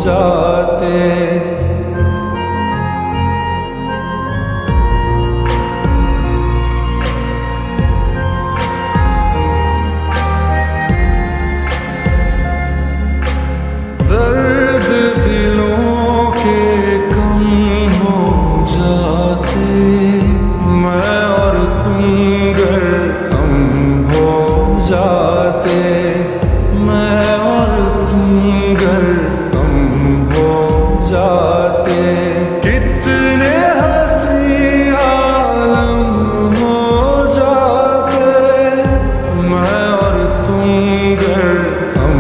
जाते। दर्द दिलों के कम हो जाते, मैं और तुम गर हम हो जाते, मैं और तुम गर हम हो जाते। कितने हंसी आलम हो जाते, मैं और तुम गर हम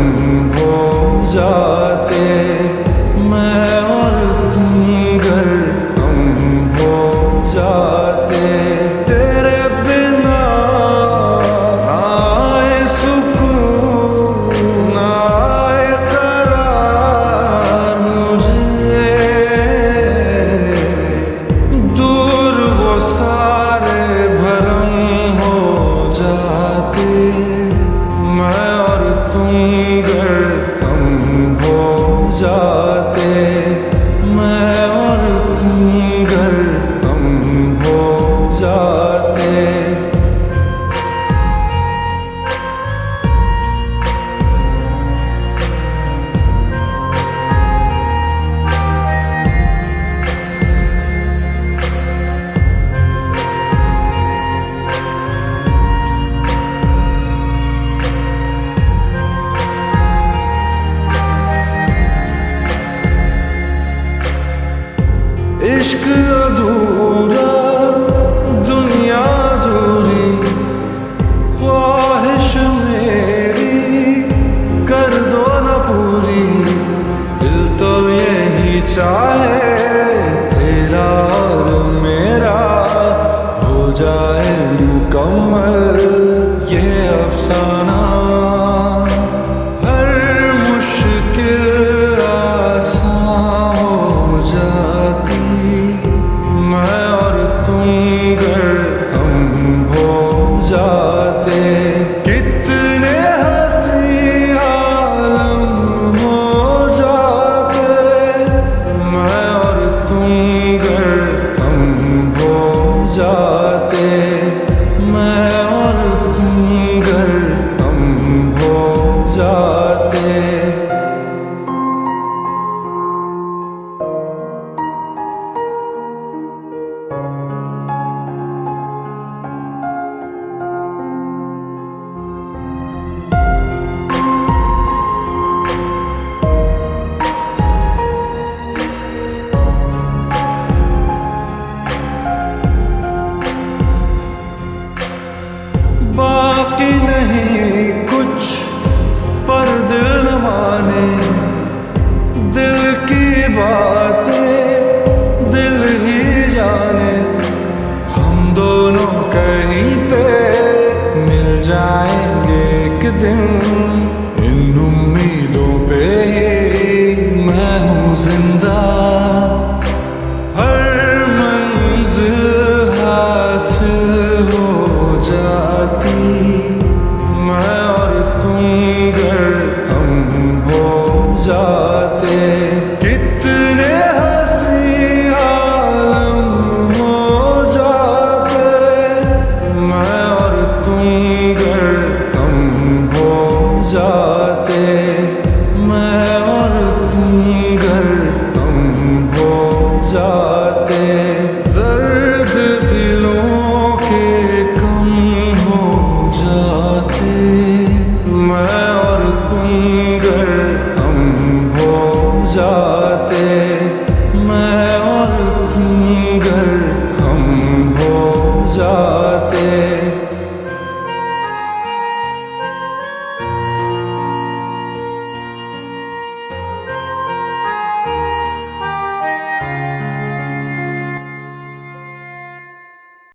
हो जाते, मैं और तुम गर हम हो जाते। तेरे बिना आए सुकून आए करार मुझे, दूर वो सारे भरम हो जाते, मैं और तुम गर हम हो जाते, मैं और तुम गर हम हो जाते। इश्क अधूरा दुनिया अधूरी, ख्वाहिश मेरी कर दो न पूरी, दिल तो यही चाहे